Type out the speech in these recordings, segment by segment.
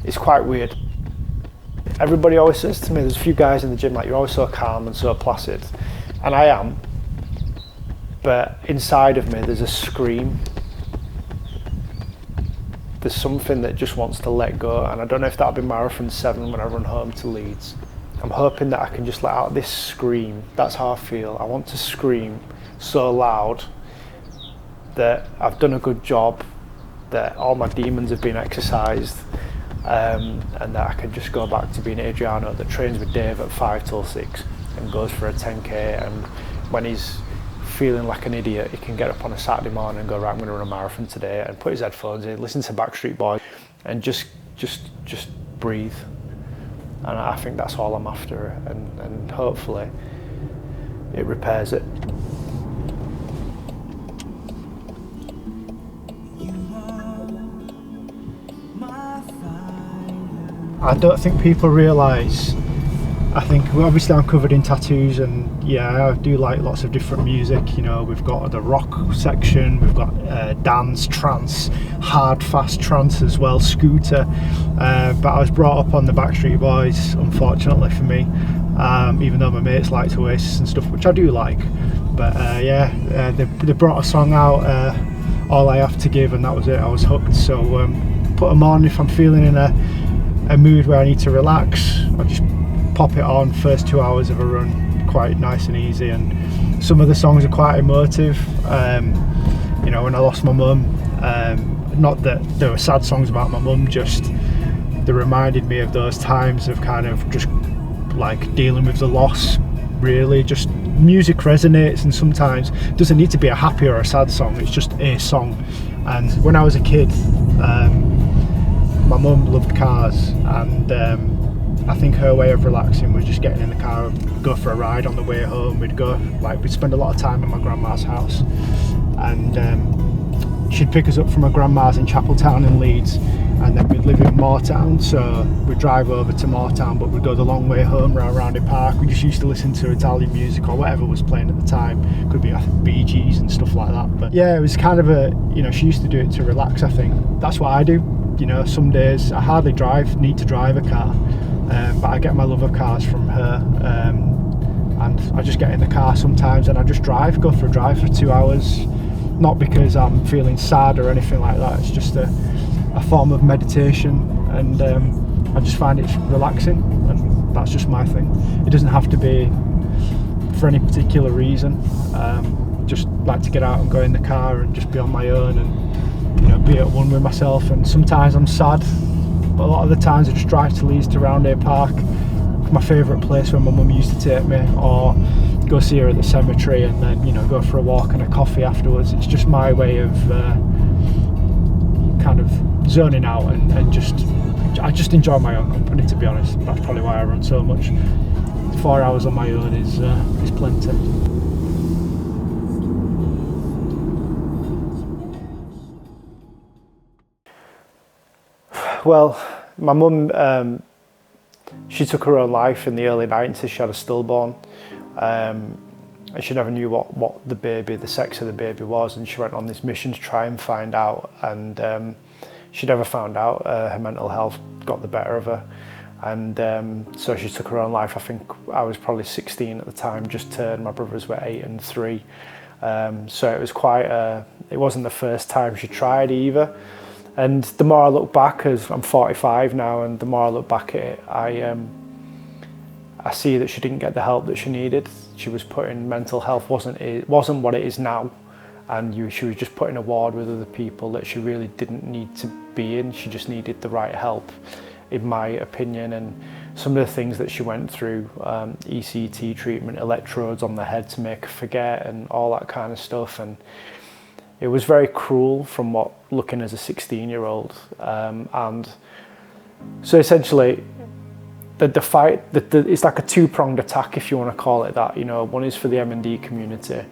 it's quite weird. Everybody always says to me, there's a few guys in the gym like, you're always so calm and so placid, and I am, but inside of me there's a scream. There's something that just wants to let go, and I don't know if that'll be Marathon 7 when I run home to Leeds. I'm hoping that I can just let out this scream. That's how I feel. I want to scream so loud that I've done a good job, that all my demons have been exercised, and that I can just go back to being Adriano that trains with Dave at 5 till 6 and goes for a 10k, and when he's feeling like an idiot, he can get up on a Saturday morning and go, right, I'm going to run a marathon today, and put his headphones in, listen to Backstreet Boys, and just breathe. And I think that's all I'm after, and hopefully it repairs it. I don't think people realise, I think, well, obviously I'm covered in tattoos, and yeah, I do like lots of different music. You know, we've got the rock section, we've got dance, trance, hard, fast trance as well, scooter. But I was brought up on the Backstreet Boys, unfortunately for me, even though my mates like to Oasis and stuff, which I do like. But they brought a song out, All I Have to Give, and that was it. I was hooked. So put them on if I'm feeling in a mood where I need to relax. I just pop it on first 2 hours of a run, quite nice and easy. And some of the songs are quite emotive. You know, when I lost my mum, not that there were sad songs about my mum, just they reminded me of those times of kind of just like dealing with the loss. Really, just music resonates, and sometimes it doesn't need to be a happy or a sad song, it's just a song. And when I was a kid, my mum loved cars, and I think her way of relaxing was just getting in the car and go for a ride on the way home. We'd spend a lot of time at my grandma's house, and she'd pick us up from my grandma's in Chapeltown in Leeds, and then we'd live in Moortown, so we'd drive over to Moortown, but we'd go the long way home round Roundy Park. We just used to listen to Italian music or whatever was playing at the time. Could be Bee Gees and stuff like that. But yeah, it was kind of she used to do it to relax, I think. That's what I do. You know, some days I hardly need to drive a car, but I get my love of cars from her, and I just get in the car sometimes and I just go for a drive for 2 hours, not because I'm feeling sad or anything like that. It's just a form of meditation, and I just find it relaxing, and that's just my thing. It doesn't have to be for any particular reason. Just like to get out and go in the car and just be on my own, and you know, be at one with myself. And sometimes I'm sad, but a lot of the times I just drive to Leeds to Roundhay Park, my favourite place where my mum used to take me, or go see her at the cemetery, and then, you know, go for a walk and a coffee afterwards. It's just my way of kind of zoning out, and I just enjoy my own company, to be honest. That's probably why I run so much. 4 hours on my own is plenty. Well, my mum, she took her own life in the early 90s. She had a stillborn, and she never knew what the sex of the baby was, and she went on this mission to try and find out, and she never found out. Her mental health got the better of her, and so she took her own life. I think I was probably 16 at the time, just turned. My brothers were 8 and 3, so it was it wasn't the first time she tried either. And the more I look back, as I'm 45 now, and the more I look back at it, I see that she didn't get the help that she needed. She was put in mental health wasn't what it is now, and she was just put in a ward with other people that she really didn't need to be in. She just needed the right help, in my opinion. And some of the things that she went through, ECT treatment, electrodes on the head to make her forget, and all that kind of stuff. And it was very cruel from looking as a 16-year-old. And so essentially, the fight, it's like a two-pronged attack, if you want to call it that. You know, one is for the M&D community,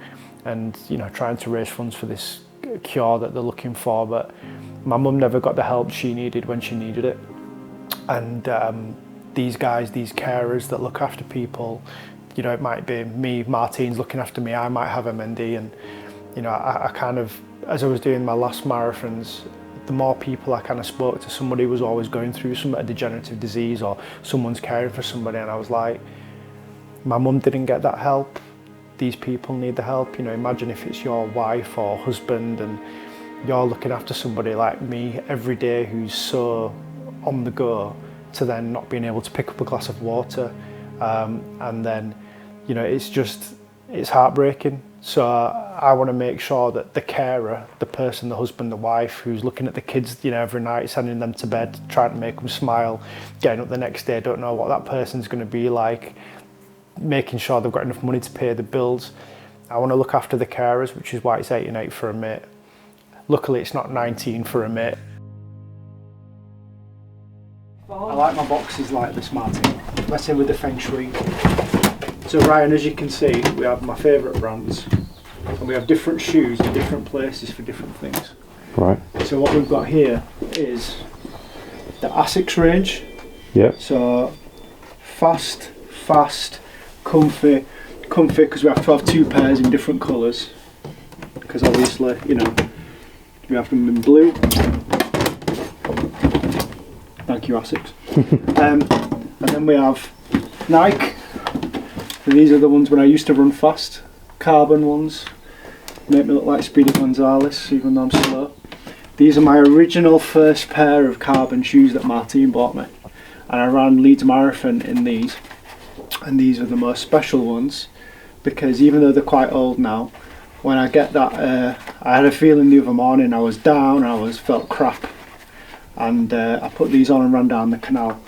and you know, trying to raise funds for this cure that they're looking for. But my mum never got the help she needed when she needed it. And these guys, these carers that look after people, you know, it might be me, Martine's looking after me. I might have M&D, and you know, I kind of, as I was doing my last marathons, the more people I kind of spoke to somebody who was always going through some a degenerative disease, or someone's caring for somebody, and I was like, my mum didn't get that help. These people need the help. You know, imagine if it's your wife or husband and you're looking after somebody like me every day who's so on the go, to then not being able to pick up a glass of water. And then, you know, it's heartbreaking. So I want to make sure that the carer, the person, the husband, the wife, who's looking at the kids, you know, every night, sending them to bed, trying to make them smile, getting up the next day, don't know what that person's going to be like, making sure they've got enough money to pay the bills. I want to look after the carers, which is why it's 8 and 8 for a mate. Luckily, it's not 19 for a mate. I like my boxes like this, Martin. Let's say with the feng shui. So Ryan, as you can see, we have my favourite brands, and we have different shoes in different places for different things. Right. So what we've got here is the Asics range. Yeah. So fast, comfy, because we have to have 2 pairs in different colours. Because obviously, you know, we have them in blue. Thank you, Asics. And then we have Nike. And these are the ones when I used to run fast. Carbon ones. Make me look like Speedy Gonzales, even though I'm slow. These are my original first pair of carbon shoes that Martine bought me. And I ran Leeds Marathon in these. And these are the most special ones, because even though they're quite old now, when I get that, I had a feeling the other morning I was down, felt crap. And I put these on and ran down the canal.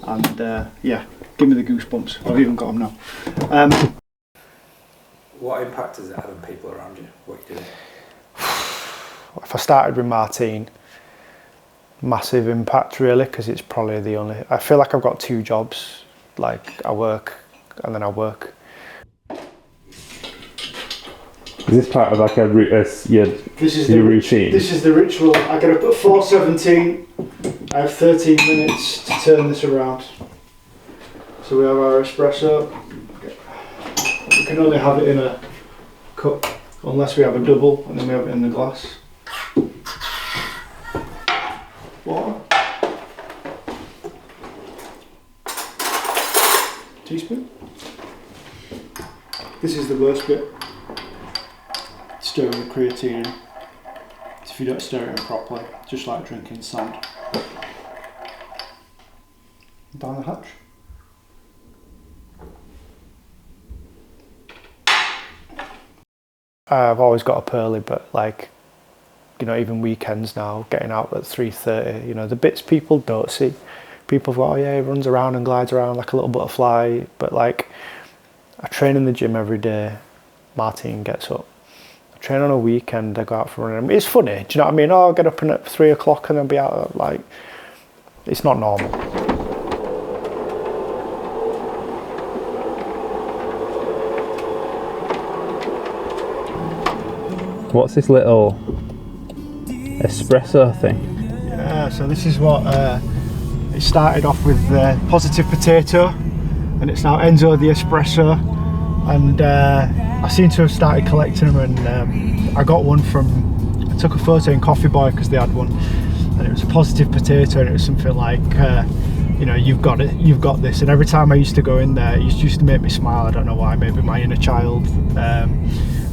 And yeah, give me the goosebumps. I've even got them now. What impact has it had on people around you, what you do? If I started with Martine, massive impact really, because it's probably the only, I feel like I've got 2 jobs. Like I work and then I work. Is this part of like your routine? This is the ritual. I get up at 4:17. I have 13 minutes to turn this around. So we have our espresso. We can only have it in a cup unless we have a double, and then we have it in the glass. Water. Teaspoon. This is the worst bit. Stirring the creatine in. If you don't stir it in properly, just like drinking sand. Down the hatch. I've always got up early, but like, you know, even weekends now, getting out at 3:30, you know, the bits people don't see. People go, oh yeah, he runs around and glides around like a little butterfly, but like, I train in the gym every day. Martine gets up. I train on a weekend, I go out for running. It's funny, do you know what I mean? Oh, I'll get up at 3 o'clock and then be out, like, it's not normal. What's this little espresso thing? Yeah, so this is what, it started off with Positive Potato, and it's now Enzo the Espresso, and I seem to have started collecting them, and I got one I took a photo in Coffee Boy because they had one, and it was a Positive Potato, and it was something like, you know, you've got it, you've got this, and every time I used to go in there, it used to make me smile. I don't know why, maybe my inner child.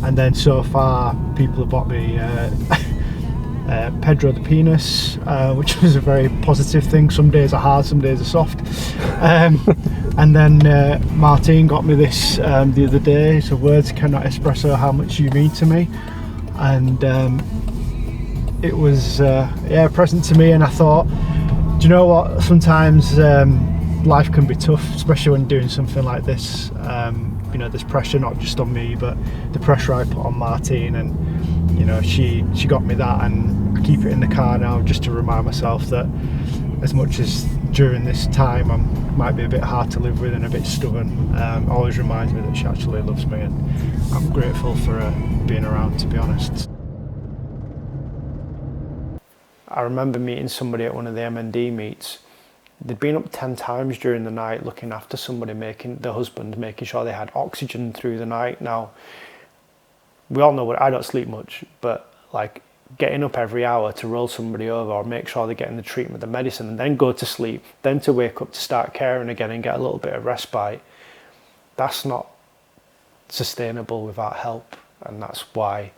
And then so far, people have bought me Pedro the Penis, which was a very positive thing. Some days are hard, some days are soft. And then Martine got me this the other day. So words cannot express how much you mean to me. And it was a present to me. And I thought, do you know what? Sometimes life can be tough, especially when doing something like this. You know, there's pressure not just on me, but the pressure I put on Martine, and you know, she got me that, and I keep it in the car now just to remind myself that as much as during this time I might be a bit hard to live with and a bit stubborn, always reminds me that she actually loves me, and I'm grateful for her being around, to be honest. I remember meeting somebody at one of the MND meets. They'd been up 10 times during the night looking after somebody, making sure they had oxygen through the night. Now, we all know I don't sleep much, but like getting up every hour to roll somebody over or make sure they're getting the treatment, the medicine, and then go to sleep, then to wake up to start caring again and get a little bit of respite, that's not sustainable without help. And that's why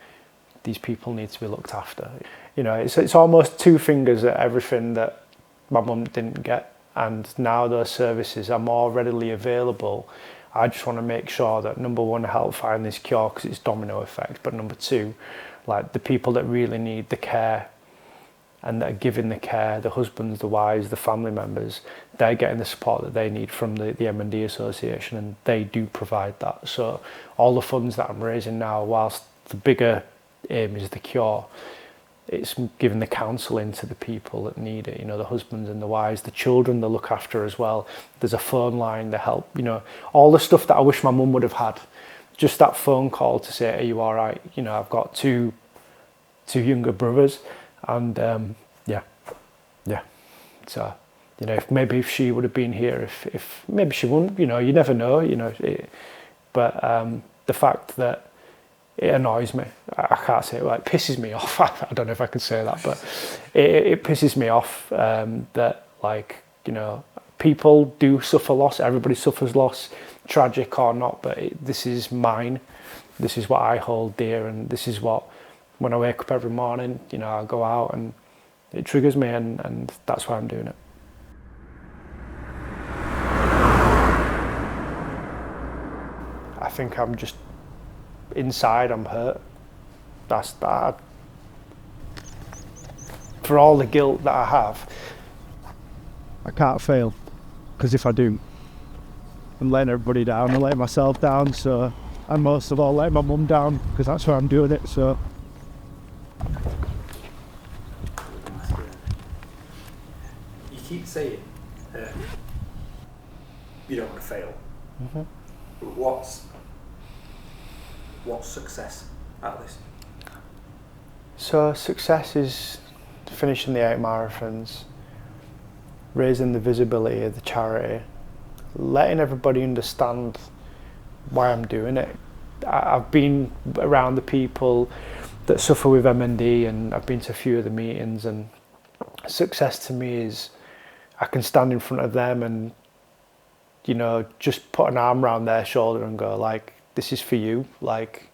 these people need to be looked after. You know, it's almost two fingers at everything that my mum didn't get, and now those services are more readily available. I just want to make sure that, number one, help find this cure because it's domino effect, but number two, like the people that really need the care and that are giving the care, the husbands, the wives, the family members, they're getting the support that they need from the M&D Association, and they do provide that. So all the funds that I'm raising now, whilst the bigger aim is the cure, it's giving the counselling to the people that need it, you know, the husbands and the wives, the children they look after as well. There's a phone line, they help, you know, all the stuff that I wish my mum would have had. Just that phone call to say, are you all right? You know, I've got two younger brothers, and yeah. So, you know, if she would have been here, if maybe she wouldn't, you know, you never know, you know. But the fact that it annoys me. I can't say it, well, it pisses me off. I don't know if I can say that, but it pisses me off that, like, you know, people do suffer loss. Everybody suffers loss, tragic or not, but this is mine. This is what I hold dear, and this is what, when I wake up every morning, you know, I go out and it triggers me, and that's why I'm doing it. I think I'm just, inside I'm hurt. That's that. For all the guilt that I have, I can't fail, because if I do, I'm letting everybody down, I'm letting myself down, so, and most of all letting my mum down, because that's why I'm doing it. So You keep saying you don't want to fail. Mm-hmm. But what's success out of this? So success is finishing the 8 marathons, raising the visibility of the charity, letting everybody understand why I'm doing it. I've been around the people that suffer with MND, and I've been to a few of the meetings, and success to me is I can stand in front of them and, you know, just put an arm around their shoulder and go, like, this is for you. Like,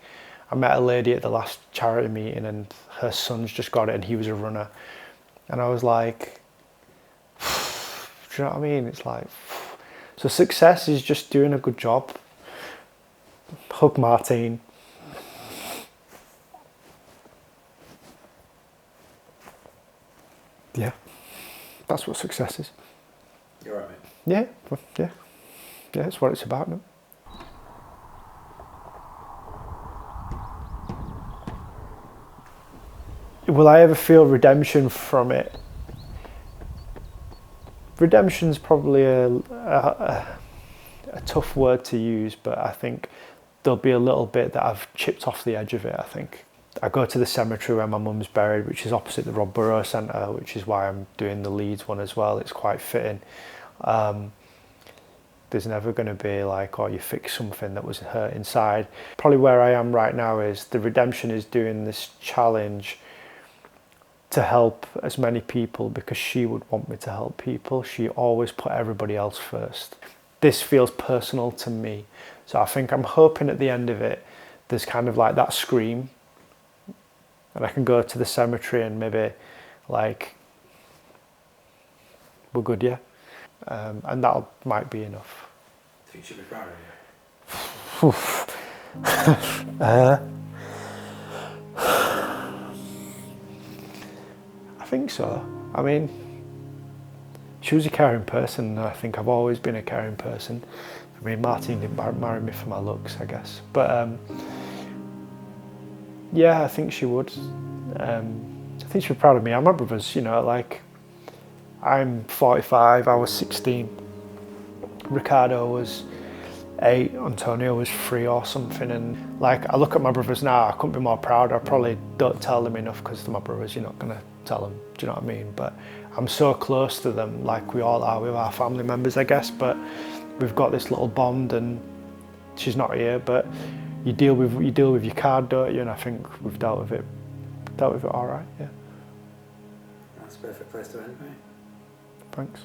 I met a lady at the last charity meeting, and her son's just got it, and he was a runner, and I was like, do you know what I mean? It's like, so success is just doing a good job. Hug Martine. Yeah, that's what success is. You're right, mate. Yeah, that's what it's about now. Will I ever feel redemption from it? Redemption's probably a tough word to use, but I think there'll be a little bit that I've chipped off the edge of it, I think. I go to the cemetery where my mum's buried, which is opposite the Rob Burrow Centre, which is why I'm doing the Leeds one as well. It's quite fitting. There's never going to be like, oh, you fix something that was hurt inside. Probably where I am right now is the redemption is doing this challenge to help as many people because she would want me to help people. She always put everybody else first. This feels personal to me. So I think I'm hoping at the end of it, there's kind of like that scream, and I can go to the cemetery and maybe like, we're good, yeah? And that might be enough. I think she'll be proud of you. I think so. I mean, she was a caring person, and I think I've always been a caring person. I mean, Martine didn't marry me for my looks, I guess. But yeah, I think she would. I think she'd be proud of me. I'm my brothers, you know, like, I'm 45, I was 16. Ricardo was 8, Antonio was 3 or something. And like, I look at my brothers now, I couldn't be more proud. I probably don't tell them enough because they're my brothers, you're not gonna tell them, do you know what I mean? But I'm so close to them, like we all are with our family members, I guess, but we've got this little bond, and she's not here, but you deal with your card, don't you? And I think we've dealt with it dealt with it all right. Yeah. That's a perfect place to end, mate. Thanks.